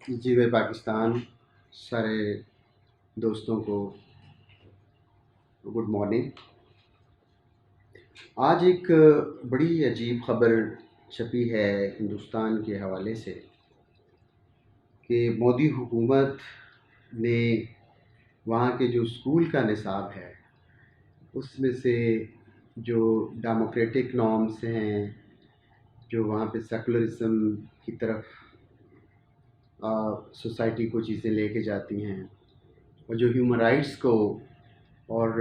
जी भाई पाकिस्तान सारे दोस्तों को गुड मॉर्निंग। आज एक बड़ी अजीब ख़बर छपी है हिंदुस्तान के हवाले से कि मोदी हुकूमत ने वहाँ के जो स्कूल का निसाब है उसमें से जो डेमोक्रेटिक नॉर्म्स हैं, जो वहाँ पे सेकुलरिज्म की तरफ सोसाइटी को चीज़ें लेके जाती हैं और जो ह्यूमन राइट्स को और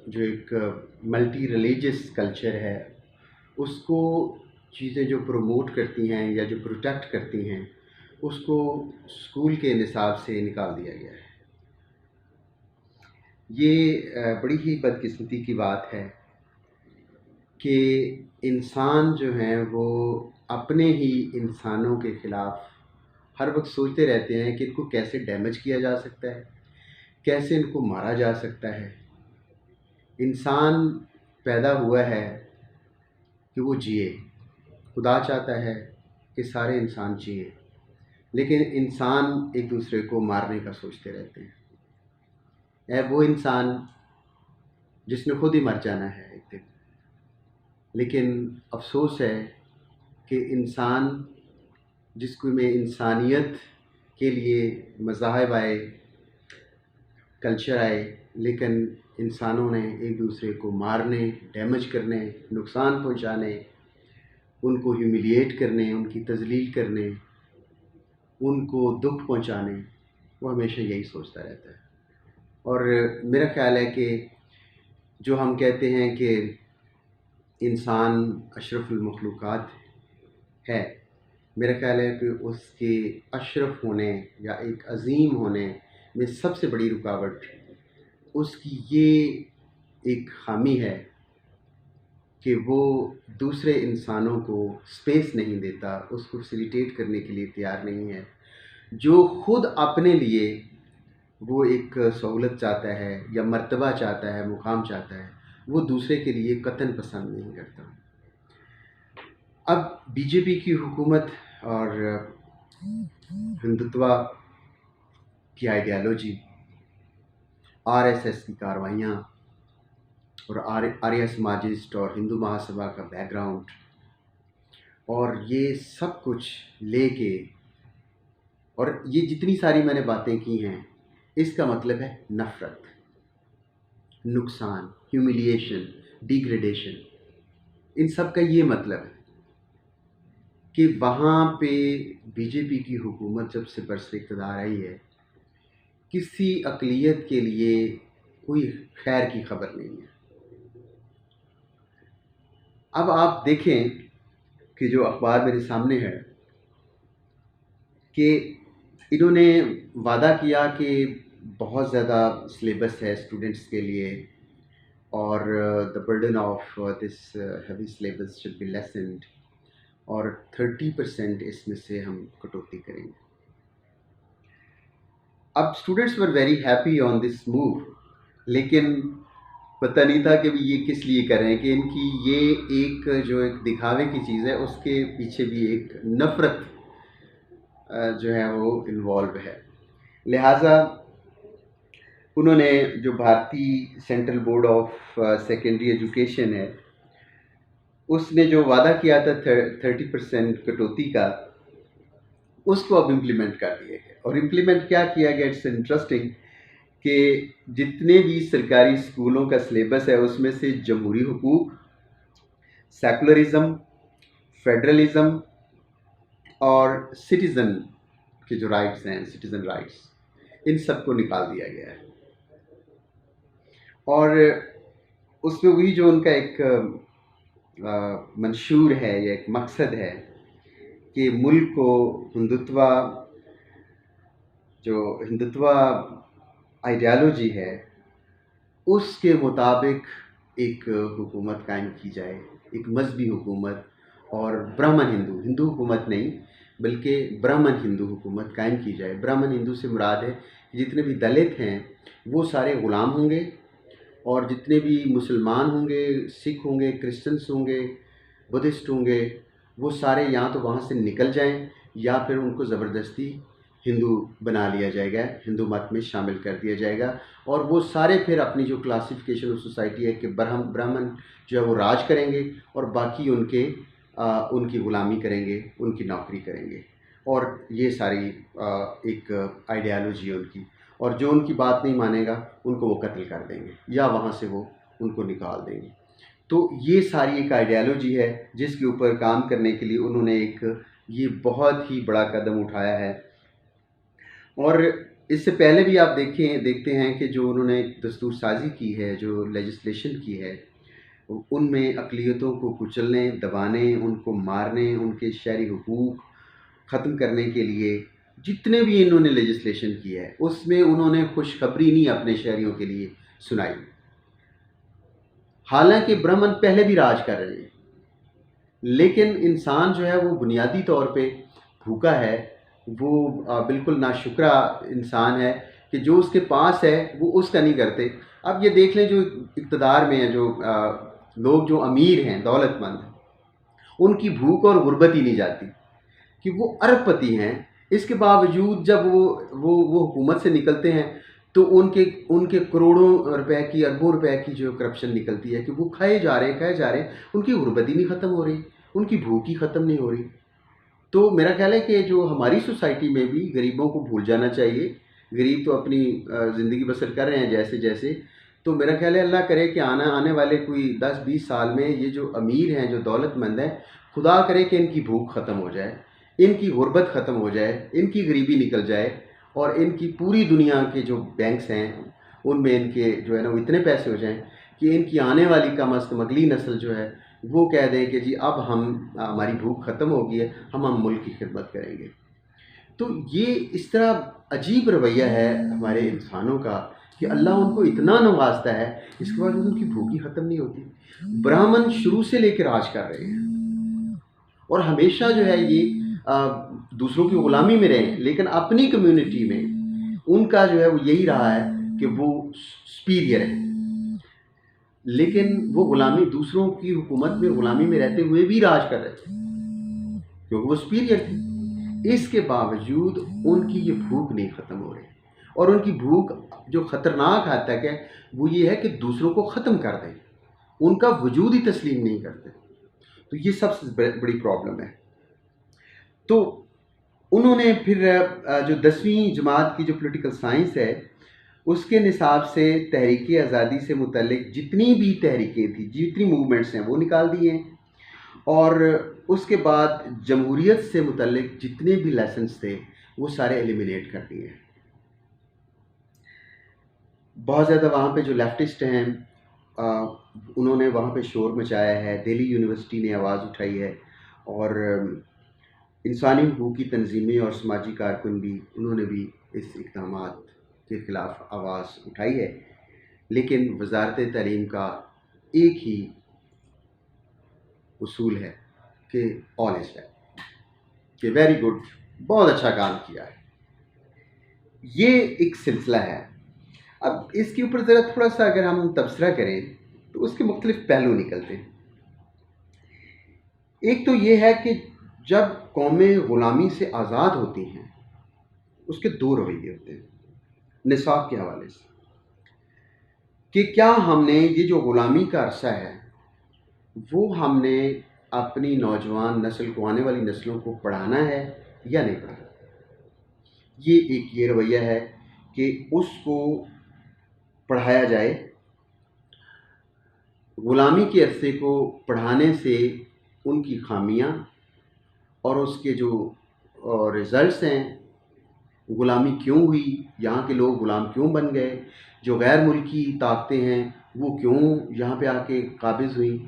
जो एक मल्टी रिलीजियस कल्चर है उसको चीज़ें जो प्रमोट करती हैं या जो प्रोटेक्ट करती हैं उसको स्कूल के निसाब से निकाल दिया गया है। ये बड़ी ही बदकिस्मती की बात है कि इंसान जो हैं वो अपने ही इंसानों के ख़िलाफ़ हर वक्त सोचते रहते हैं कि इनको कैसे डैमेज किया जा सकता है, कैसे इनको मारा जा सकता है। इंसान पैदा हुआ है कि वो जिए, खुदा चाहता है कि सारे इंसान जिए, लेकिन इंसान एक दूसरे को मारने का सोचते रहते हैं। वो इंसान जिसने खुद ही मर जाना है एक दिन। लेकिन अफसोस है कि इंसान जिसको में इंसानियत के लिए मज़ाहिब आए, कल्चर आए, लेकिन इंसानों ने एक दूसरे को मारने, डैमेज करने, नुकसान पहुंचाने, उनको ह्यूमिलिएट करने, उनकी तज़लील करने, उनको दुख पहुंचाने, वो हमेशा यही सोचता रहता है। और मेरा ख़्याल है कि जो हम कहते हैं कि इंसान अशरफुल मखलूक़ात है, मेरा ख़्याल है कि उसके अशरफ होने या एक अज़ीम होने में सबसे बड़ी रुकावट उसकी ये एक ख़ामी है कि वो दूसरे इंसानों को स्पेस नहीं देता, उसको फैसिलिटेट करने के लिए तैयार नहीं है। जो ख़ुद अपने लिए वो एक सहूलत चाहता है या मर्तबा चाहता है, मुकाम चाहता है, वो दूसरे के लिए कतन पसंद नहीं करता। अब बीजेपी की हुकूमत और हिंदुत्व की आइडियालॉजी, आरएसएस की कार्रवाइयाँ और आर्य समाजिस्ट और हिंदू महासभा का बैकग्राउंड और ये सब कुछ लेके, और ये जितनी सारी मैंने बातें की हैं, इसका मतलब है नफ़रत, नुकसान, ह्यूमिलिएशन, डिग्रेडेशन। इन सब का ये मतलब है कि वहाँ पे बीजेपी की हुकूमत जब से बरसर इक़्तिदार आई है, किसी अक़लियत के लिए कोई खैर की खबर नहीं है। अब आप देखें कि जो अखबार मेरे सामने है कि इन्होंने वादा किया कि बहुत ज़्यादा सिलेबस है स्टूडेंट्स के लिए और the burden of this heavy syllabus should be lessened और 30% इसमें से हम कटौती करेंगे। अब students were very happy on this move, लेकिन पता नहीं था कि ये किस लिए कर रहे हैं, कि इनकी ये एक जो एक दिखावे की चीज़ है उसके पीछे भी एक नफ़रत जो है वो इन्वॉल्व है। लिहाजा उन्होंने जो भारतीय central board of secondary education है उसने जो वादा किया था 30% कटौती का, उसको अब इम्प्लीमेंट कर दिया गया। और इम्प्लीमेंट क्या किया गया, इट्स इंटरेस्टिंग कि जितने भी सरकारी स्कूलों का सिलेबस है उसमें से जमहूरी हुकूक, सेकुलरिज्म, फेडरलिज्म और सिटीज़न के जो राइट्स हैं, सिटीज़न राइट्स, इन सब को निकाल दिया गया है। और उसमें वही जो उनका एक मंशूर है या एक मकसद है कि मुल्क को हिंदुत्व आइडियालॉजी है उसके मुताबिक एक हुकूमत कायम की जाए, एक मजहबी हुकूमत, और ब्राह्मण हिंदू हुकूमत नहीं बल्कि ब्राह्मण हिंदू हुकूमत कायम की जाए। ब्राह्मण हिंदू से मुराद है जितने भी दलित हैं वो सारे ग़ुलाम होंगे, और जितने भी मुसलमान होंगे, सिख होंगे, क्रिश्चियंस होंगे, बुद्धिस्ट होंगे, वो सारे या तो वहाँ से निकल जाएं या फिर उनको ज़बरदस्ती हिंदू बना लिया जाएगा, हिंदू मत में शामिल कर दिया जाएगा, और वो सारे फिर अपनी जो क्लासिफिकेशन ऑफ सोसाइटी है कि ब्राह्मण जो है वो राज करेंगे और बाकी उनकी ग़ुलामी करेंगे, उनकी नौकरी करेंगे, और ये सारी एक आइडियालॉजी है उनकी। और जो उनकी बात नहीं मानेगा उनको वो कत्ल कर देंगे या वहाँ से वो उनको निकाल देंगे। तो ये सारी एक आइडियालॉजी है जिसके ऊपर काम करने के लिए उन्होंने ये बहुत ही बड़ा कदम उठाया है। और इससे पहले भी आप देखते हैं कि जो उन्होंने दस्तूर साजी की है, जो लेजिस्लेशन की है, उनमें अक़लियतों को कुचलने, दबाने, उनको मारने, उनके शहरी हुकूक ख़त्म करने के लिए जितने भी इन्होंने लेजिस्लेशन की है, उसमें उन्होंने खुशखबरी नहीं अपने शहरियों के लिए सुनाई। हालांकि ब्राह्मण पहले भी राज कर रहे हैं, लेकिन इंसान जो है वो बुनियादी तौर पे भूखा है, वो बिल्कुल नाशुक्रा इंसान है कि जो उसके पास है वो उसका नहीं करते। अब ये देख लें, जो इक़्तिदार में है, जो लोग जो अमीर हैं, दौलतमंद हैं, उनकी भूख और गुर्बत ही नहीं जाती कि वो अरबपति हैं। इसके बावजूद जब वो हुकूमत से निकलते हैं तो उनके करोड़ों रुपए की, अरबों रुपए की जो करप्शन निकलती है कि वो खाए जा रहे हैं, उनकी गुर्बत ही नहीं ख़त्म हो रही, उनकी भूख ही ख़त्म नहीं हो रही। तो मेरा ख्याल है कि जो हमारी सोसाइटी में भी गरीबों को भूल जाना चाहिए। गरीब तो अपनी ज़िंदगी बसर कर रहे हैं जैसे जैसे। तो मेरा ख्याल है अल्लाह करे कि आने वाले कोई 10-20 साल में ये जो अमीर हैं, जो दौलतमंद हैं, खुदा करे कि इनकी भूख ख़त्म हो जाए, इनकी गुर्बत ख़त्म हो जाए, इनकी गरीबी निकल जाए, और इनकी पूरी दुनिया के जो बैंक्स हैं उनमें इनके जो है ना वो इतने पैसे हो जाएं कि इनकी आने वाली कम अज़ कम अगली नस्ल जो है वो कह दें कि जी अब हमारी भूख ख़त्म हो गई है, हम मुल्क की खिदमत करेंगे। तो ये इस तरह अजीब रवैया है हमारे इंसानों का कि अल्लाह उनको इतना नवाजता है, इसके बाद उनकी भूख ही ख़त्म नहीं होती। ब्राह्मण शुरू से लेकर राज कर रहे हैं और हमेशा जो है ये दूसरों की ग़ुलामी में रहे, लेकिन अपनी कम्युनिटी में उनका जो है वो यही रहा है कि वो सुपीरियर है। लेकिन वो ग़ुलामी, दूसरों की हुकूमत में ग़ुलामी में रहते हुए भी राज कर रहे थे क्योंकि वो सुपीरियर थे। इसके बावजूद उनकी ये भूख नहीं ख़त्म हो रही, और उनकी भूख जो ख़तरनाक हद तक है वो ये है कि दूसरों को ख़त्म कर दें, उनका वजूद ही तस्लीम नहीं करते। तो ये सबसे बड़ी प्रॉब्लम है। तो उन्होंने फिर जो 10वीं जमात की जो पॉलिटिकल साइंस है उसके निसाब से तहरीक आज़ादी से मुतल्लिक जितनी भी तहरीकें थी, जितनी मूवमेंट्स हैं वो निकाल दिए हैं, और उसके बाद जमहूरियत से मुतल्लिक जितने भी लेसन्स थे वो सारे एलिमिनेट कर दिए हैं। बहुत ज़्यादा वहाँ पे जो लेफ्टिस्ट हैं उन्होंने वहाँ पे शोर मचाया है। दिल्ली यूनिवर्सिटी ने आवाज़ उठाई है, और इंसानी हुकूक की तंजीमें और समाजी कारकुन भी, उन्होंने भी इस इक़दामात के ख़िलाफ़ आवाज़ उठाई है। लेकिन वज़ारत तालीम का एक ही उसूल है कि ऑल इज़ वेल, कि वेरी गुड, बहुत अच्छा काम किया है। ये एक सिलसिला है। अब इसके ऊपर ज़रा थोड़ा सा अगर हम तबसरा करें तो उसके मुख्तलिफ पहलू निकलते हैं। एक तो ये है कि जब कौमें ग़ुलामी से आज़ाद होती हैं उसके दो रवैये होते हैं निसाब के हवाले से, कि क्या हमने ये जो ग़ुलामी का अरसा है वो हमने अपनी नौजवान नस्ल को, आने वाली नस्लों को पढ़ाना है या नहीं पढ़ाना। ये रवैया है कि उसको पढ़ाया जाए। ग़ुलामी के अरसे को पढ़ाने से उनकी खामियां और उसके जो रिज़ल्ट्स हैं, ग़ुलामी क्यों हुई, यहाँ के लोग ग़ुलाम क्यों बन गए, जो गैर मुल्की ताकतें हैं वो क्यों यहाँ पे आके काबिज़ हुई,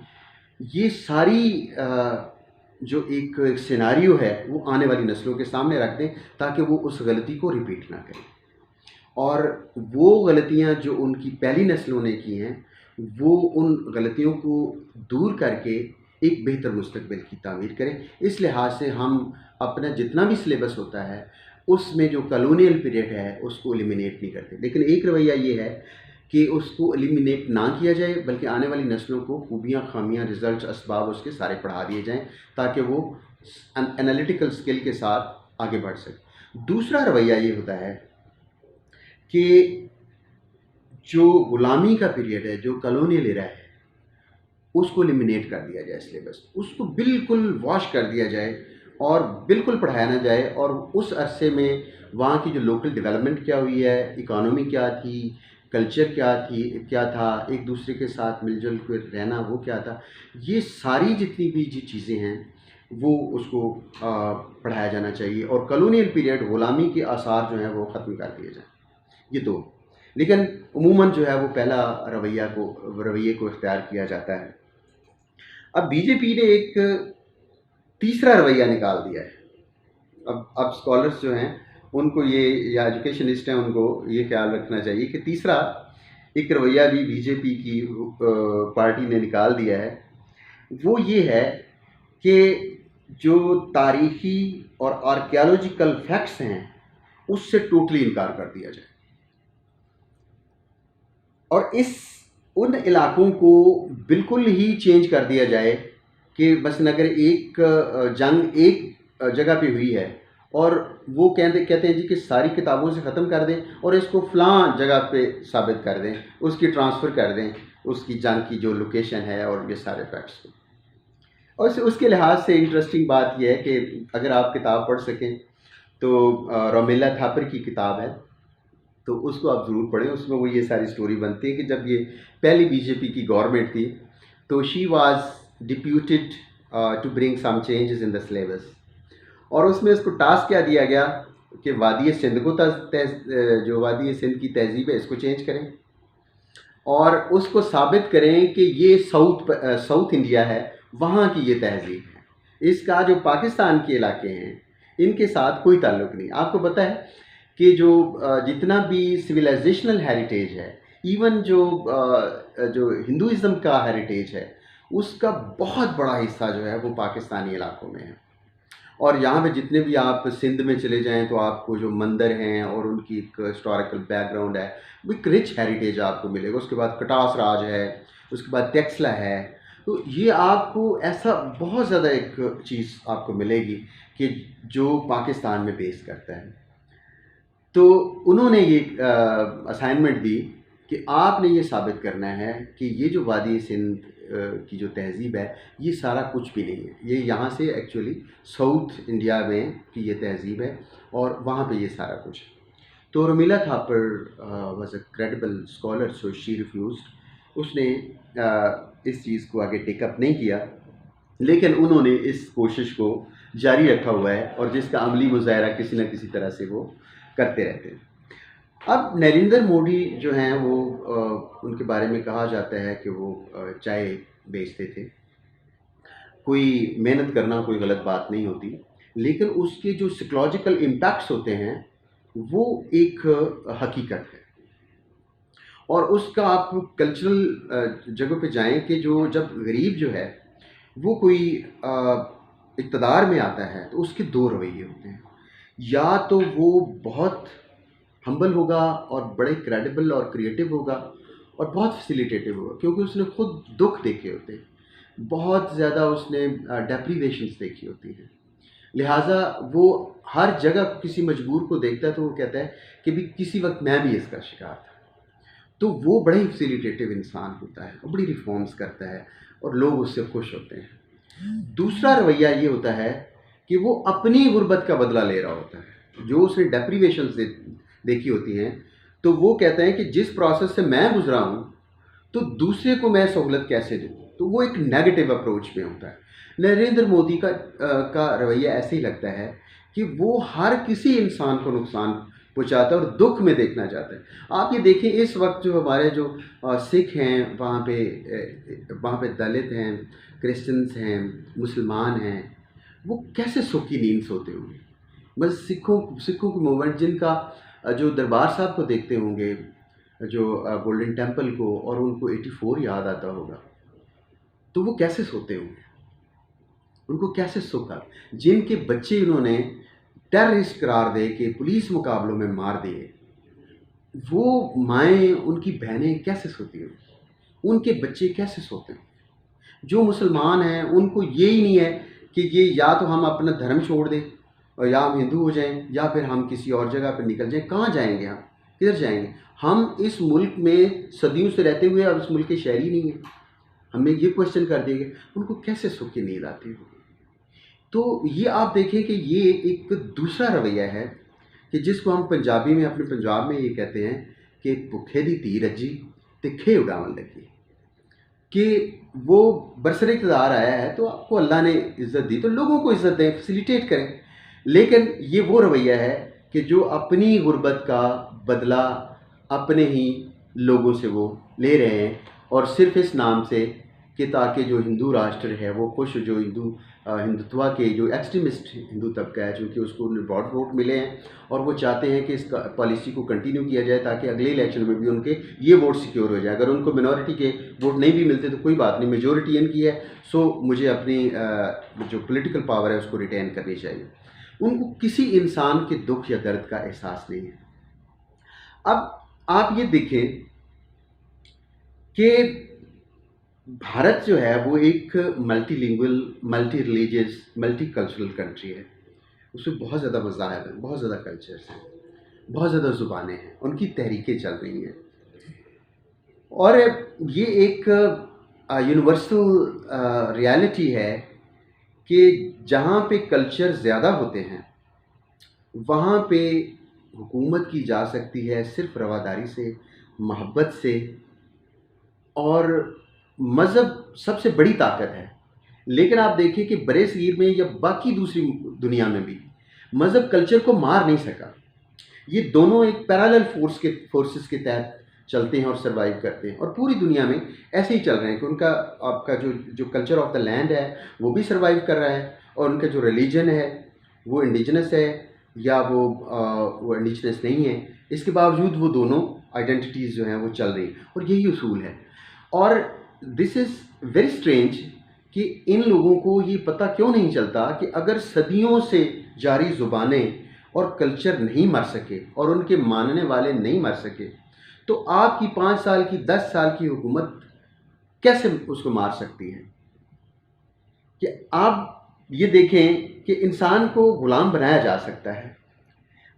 ये सारी जो एक सिनारियो है वो आने वाली नस्लों के सामने रख दें ताकि वो उस गलती को रिपीट ना करें, और वो गलतियाँ जो उनकी पहली नस्लों ने की हैं वो उन गलतियों को दूर करके एक बेहतर मुस्तकबिल की तामीर करें। इस लिहाज से हम अपना जितना भी सिलेबस होता है उसमें जो कॉलोनियल पीरियड है उसको एलिमिनेट नहीं करते, लेकिन एक रवैया ये है कि उसको एलिमिनेट ना किया जाए बल्कि आने वाली नस्लों को खूबियाँ, खामियाँ, रिज़ल्ट, असबाब उसके सारे पढ़ा दिए जाएँ ताकि वो एनालिटिकल स्किल के साथ आगे बढ़ सके। दूसरा रवैया ये होता है कि जो गुलामी का पीरियड है, जो कॉलोनियल एरा है, उसको एलिमिनेट कर दिया जाए, सिलेबस उसको बिल्कुल वॉश कर दिया जाए और बिल्कुल पढ़ाया ना जाए। और उस अरसे में वहाँ की जो लोकल डेवलपमेंट क्या हुई है, इकोनॉमी क्या थी, कल्चर क्या था, एक दूसरे के साथ मिलजुल कर रहना वो क्या था, ये सारी जितनी भी जो चीज़ें हैं वो उसको पढ़ाया जाना चाहिए। और कॉलोनियल पीरियड गुलामी के आसार जो हैं वो ख़त्म कर दिए जाएँ। ये दो, लेकिन उमूमन जो है वो पहला रवैये को इख्तियार किया जाता है। अब बीजेपी ने एक तीसरा रवैया निकाल दिया है। अब स्कॉलर्स जो हैं उनको ये, या एजुकेशनिस्ट हैं, उनको ये ख्याल रखना चाहिए कि तीसरा एक रवैया भी बीजेपी की पार्टी ने निकाल दिया है। वो ये है कि जो तारीखी और आर्कियोलॉजिकल फैक्ट्स हैं उससे टोटली इनकार कर दिया जाए और उन इलाकों को बिल्कुल ही चेंज कर दिया जाए कि बस अगर एक जंग एक जगह पे हुई है और वो कहते हैं जी कि सारी किताबों से ख़त्म कर दें और इसको फ़लाँ जगह पे साबित कर दें, उसकी ट्रांसफ़र कर दें, उसकी जंग की जो लोकेशन है और ये सारे फैक्ट्स को। और उसके लिहाज से इंटरेस्टिंग बात यह है कि अगर आप किताब पढ़ सकें तो रोमेला थापर की किताब है, तो उसको आप ज़रूर पढ़ें। उसमें वो ये सारी स्टोरी बनती है कि जब ये पहली बीजेपी की गवर्नमेंट थी तो she was deputed to bring some changes in the syllabus, और उसमें उसको टास्क क्या दिया गया कि वादी सिंध को जो वादी सिंध की तहजीब है इसको चेंज करें और उसको साबित करें कि ये साउथ इंडिया है, वहाँ की ये तहजीब है, इसका जो पाकिस्तान के इलाके हैं इनके साथ कोई ताल्लुक़ नहीं। आपको पता है कि जो जितना भी सिविलाइजेशनल हेरिटेज है, इवन जो हिंदुइज़्म का हेरिटेज है, उसका बहुत बड़ा हिस्सा जो है वो पाकिस्तानी इलाकों में है। और यहाँ पे जितने भी आप सिंध में चले जाएं तो आपको जो मंदिर हैं और उनकी एक हिस्टोरिकल बैकग्राउंड है, वो एक रिच हेरिटेज आपको मिलेगा। उसके बाद कटास राज है, उसके बाद टेक्सला है, तो ये आपको ऐसा बहुत ज़्यादा एक चीज़ आपको मिलेगी कि जो पाकिस्तान में बेस करता है। तो उन्होंने ये असाइनमेंट दी कि आपने ये साबित करना है कि ये जो वादी सिंध की जो तहज़ीब है ये सारा कुछ भी नहीं है, ये यहाँ से एक्चुअली साउथ इंडिया में की ये तहज़ीब है और वहाँ पे ये सारा कुछ है। तो Romila Thapar was a credible scholar, so she refused. उसने इस चीज़ को आगे टेकअप नहीं किया, लेकिन उन्होंने इस कोशिश को जारी रखा हुआ है और जिसका अमली मुज़ाहरा किसी न किसी तरह से वो करते रहते हैं। अब नरेंद्र मोदी जो हैं वो उनके बारे में कहा जाता है कि वो चाय बेचते थे। कोई मेहनत करना कोई गलत बात नहीं होती, लेकिन उसके जो साइकोलॉजिकल इम्पैक्ट्स होते हैं वो एक हकीकत है। और उसका आप कल्चरल जगह पे जाएं कि जो जब गरीब जो है वो कोई इक़्तिदार में आता है तो उसके दो रवैये होते हैं, या तो वो बहुत हम्बल होगा और बड़े क्रेडिबल और क्रिएटिव होगा और बहुत फैसिलिटेटिव होगा, क्योंकि उसने खुद दुख देखे होते हैं, बहुत ज़्यादा उसने डेप्रीवेशंस देखी होती हैं, लिहाजा वो हर जगह किसी मजबूर को देखता है तो वो कहता है कि भी किसी वक्त मैं भी इसका शिकार था। तो वो बड़े ही फैसिलिटेटिव इंसान होता है और बड़ी रिफॉर्म्स करता है और लोग उससे खुश होते हैं। दूसरा रवैया ये होता है कि वो अपनी गुर्बत का बदला ले रहा होता है, जो उसने डेप्रीवेशंस देखी होती हैं, तो वो कहते हैं कि जिस प्रोसेस से मैं गुजरा हूँ तो दूसरे को मैं सहूलत कैसे दूँ, तो वो एक नेगेटिव अप्रोच में होता है। नरेंद्र मोदी का रवैया ऐसे ही लगता है कि वो हर किसी इंसान को नुकसान पहुँचाता है और दुख में देखना चाहता है। आप ये देखें इस वक्त जो हमारे जो सिख हैं वहाँ पे दलित हैं, क्रिश्चियंस हैं, मुसलमान हैं, वो कैसे सुख की नींद सोते होंगे। बस सिखों की मूवमेंट, जिनका जो दरबार साहब को देखते होंगे, जो गोल्डन टेम्पल को, और उनको 84 याद आता होगा, तो वो कैसे सोते होंगे, उनको कैसे सुख आ, जिनके बच्चे उन्होंने टेररिस्ट करार दे के पुलिस मुकाबलों में मार दिए, वो माएँ, उनकी बहनें कैसे सोती होंगी, उनके बच्चे कैसे सोते हैं। जो मुसलमान हैं उनको ये ही नहीं है कि ये या तो हम अपना धर्म छोड़ दें और या हम हिंदू हो जाएं या फिर हम किसी और जगह पर निकल जाएं। कहाँ जाएंगे हम, किधर जाएंगे? हम इस मुल्क में सदियों से रहते हुए अब इस मुल्क के शहरी नहीं हैं। हमें ये क्वेश्चन कर देंगे उनको कैसे सुख की नींद आती होगी। तो ये आप देखें कि ये एक दूसरा रवैया है कि जिसको हम पंजाबी में, अपने पंजाब में ये कहते हैं कि भुखे दी धी रजी ते खे उड़ावन लगी, कि वो बरसरे इक़्तिदार आया है तो आपको अल्लाह ने इज़्ज़त दी तो लोगों को इज़्ज़त दें, फैसिलिटेट करें। लेकिन ये वो रवैया है कि जो अपनी गुर्बत का बदला अपने ही लोगों से वो ले रहे हैं, और सिर्फ इस नाम से कि ताकि जो हिंदू राष्ट्र है वो खुश, जो हिंदुत्व के जो एक्सट्रीमिस्ट हिंदू तबका है, चूँकि उसको बहुत वोट मिले हैं और वो चाहते हैं कि इस पॉलिसी को कंटिन्यू किया जाए ताकि अगले इलेक्शन में भी उनके ये वोट सिक्योर हो जाए। अगर उनको मिनॉरिटी के वोट नहीं भी मिलते तो कोई बात नहीं, मेजोरिटी इनकी है, सो मुझे अपनी जो पॉलिटिकल पावर है उसको रिटेन करनी चाहिए। उनको किसी इंसान के दुख या दर्द का एहसास नहीं है। अब आप ये देखें कि भारत जो है वो एक multilingual, multi religious, multi cultural country है। उसमें बहुत ज़्यादा मज़ाहब हैं, बहुत ज़्यादा कल्चर्स हैं, बहुत ज़्यादा ज़ुबानें हैं, उनकी तहरीकें चल रही हैं, और ये एक यूनिवर्सल रियलिटी है कि जहाँ पे कल्चर ज़्यादा होते हैं वहाँ पे हुकूमत की जा सकती है सिर्फ रवादारी से, मोहब्बत से, और मज़हब सबसे बड़ी ताकत है। लेकिन आप देखिए कि बड़े सगीर में या बाकी दूसरी दुनिया में भी मज़हब कल्चर को मार नहीं सका। ये दोनों एक पैरेलल फोर्सेस के तहत चलते हैं और सर्वाइव करते हैं, और पूरी दुनिया में ऐसे ही चल रहे हैं कि उनका आपका जो कल्चर ऑफ द लैंड है वो भी सर्वाइव कर रहा है, और उनका जो रिलीजन है वो इंडिजिनस है या वो इंडिजिनस नहीं है, इसके बावजूद वो दोनों आइडेंटिटीज़ जो हैं वो चल रही हैं, और यही उसूल है। और दिस इज़ वेरी स्ट्रेंज कि इन लोगों को ये पता क्यों नहीं चलता कि अगर सदियों से जारी ज़ुबानें और कल्चर नहीं मर सके और उनके मानने वाले नहीं मर सके, तो आपकी 5 साल की, 10 साल की हुकूमत कैसे उसको मार सकती है? कि आप ये देखें कि इंसान को ग़ुलाम बनाया जा सकता है,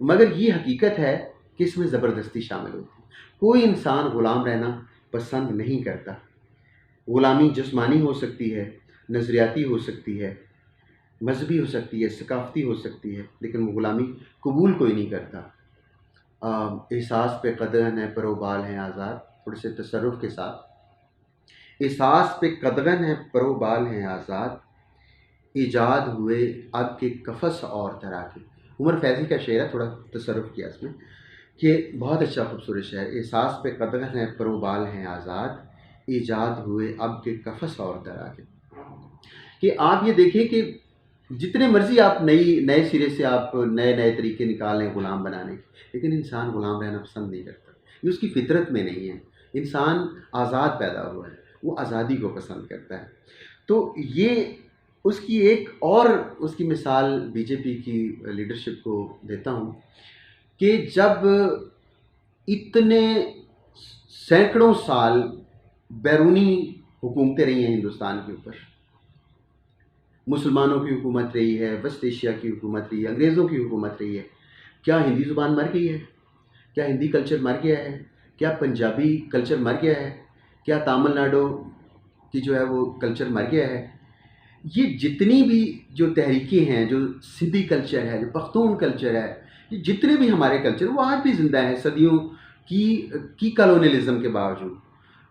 मगर ये हकीकत है कि इसमें ज़बरदस्ती शामिल होती है। कोई इंसान ग़ुलाम रहना पसंद नहीं करता। ग़ुलामी जिस्मानी हो सकती है, नज़रियाती हो सकती है, मजहबी हो सकती है, सकाफ़ती हो सकती है, लेकिन वो ग़ुलामी कबूल कोई नहीं करता। एहसास पे कदगन है परोबाल हैं आज़ाद, थोड़े से तसर्रुफ़ के साथ। एहसास पे कदगन है परोबाल हैं आज़ाद, ईजाद हुए अब के कफ़स और तरह के। उमर फैज़ी का शेर है, थोड़ा तसर्रुफ़ किया इसमें कि बहुत अच्छा खूबसूरत शेर। एहसास पे कदगन है परोबाल हैं आज़ाद, ईजाद हुए अब के कफ़स और तरह के। कि आप ये देखें कि जितने मर्ज़ी आप नए सिरे से आप नए तरीके निकालें ग़ुलाम बनाने के, लेकिन इंसान ग़ुलाम रहना पसंद नहीं करता। ये उसकी फ़ितरत में नहीं है। इंसान आज़ाद पैदा हुआ है, वो आज़ादी को पसंद करता है। तो ये उसकी एक और उसकी मिसाल बीजेपी की लीडरशिप को देता हूँ कि जब इतने सैकड़ों साल बैरूनी हुकूमतें रही हैं हिंदुस्तान के ऊपर, मुसलमानों की हुकूमत रही है, वेस्ट एशिया की हुकूमत रही है, अंग्रेज़ों की हुकूमत रही है, क्या हिंदी ज़ुबान मर गई है? क्या हिंदी कल्चर मर गया है? क्या पंजाबी कल्चर मर गया है? क्या तमिलनाडु की जो है वो कल्चर मर गया है? ये जितनी भी जो तहरीकें हैं, जो सिंधी कल्चर है, जो पख्तून कल्चर है, ये जितने भी हमारे कल्चर वो आज भी ज़िंदा हैं सदियों की कॉलोनियलिज़म के बावजूद।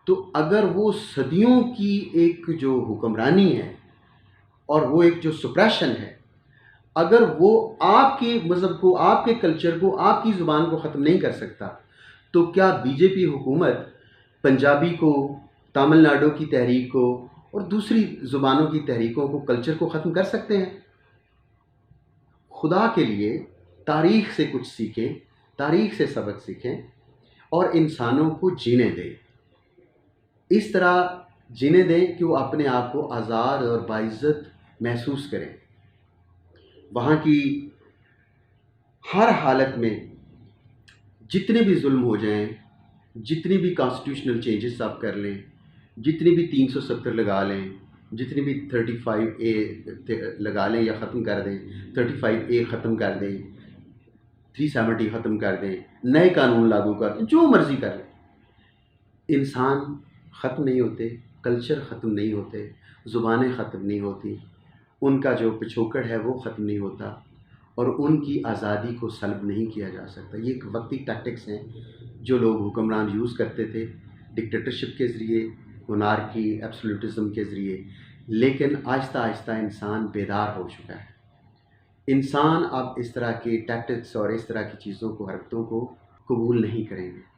तो अगर वो सदियों की एक जो हुक्मरानी है और वो एक जो सुप्रेशन है, अगर वो आपके मज़हब को, आपके कल्चर को, आपकी ज़ुबान को ख़त्म नहीं कर सकता, तो क्या बीजेपी हुकूमत पंजाबी को, तमिलनाडु की तहरीक को और दूसरी ज़ुबानों की तहरीकों को, कल्चर को ख़त्म कर सकते हैं? खुदा के लिए तारीख़ से कुछ सीखें, तारीख़ से सबक सीखें और इंसानों को जीने दें। इस तरह जीने दें कि वो अपने आप को आज़ाद और बाइज़्ज़त महसूस करें। वहाँ की हर हालत में जितने भी जुल्म हो जाएं, जितनी भी कॉन्स्टिट्यूशनल चेंजेस आप कर लें, जितनी भी 370 लगा लें, जितनी भी 35A लगा लें या ख़त्म कर दें, 35A ख़त्म कर दें, 370 ख़त्म कर दें, नए कानून लागू कर दें, जो मर्ज़ी कर लें, इंसान ख़त्म नहीं होते, कल्चर ख़त्म नहीं होते, ज़ुबानें ख़त्म नहीं होती, उनका जो पिछोकड़ है वो ख़त्म नहीं होता और उनकी आज़ादी को सल्ब नहीं किया जा सकता। ये एक वक्ती टैक्टिक्स हैं जो लोग हुक्मरान यूज़ करते थे डिक्टेटरशिप के ज़रिए, मोनार्की, एब्सोल्यूटिज़म के ज़रिए, लेकिन आहिस्ता आहिस्ता इंसान बेदार हो चुका है। इंसान अब इस तरह के टैक्टिक्स और इस तरह की चीज़ों को, हरकतों को कबूल नहीं करेंगे।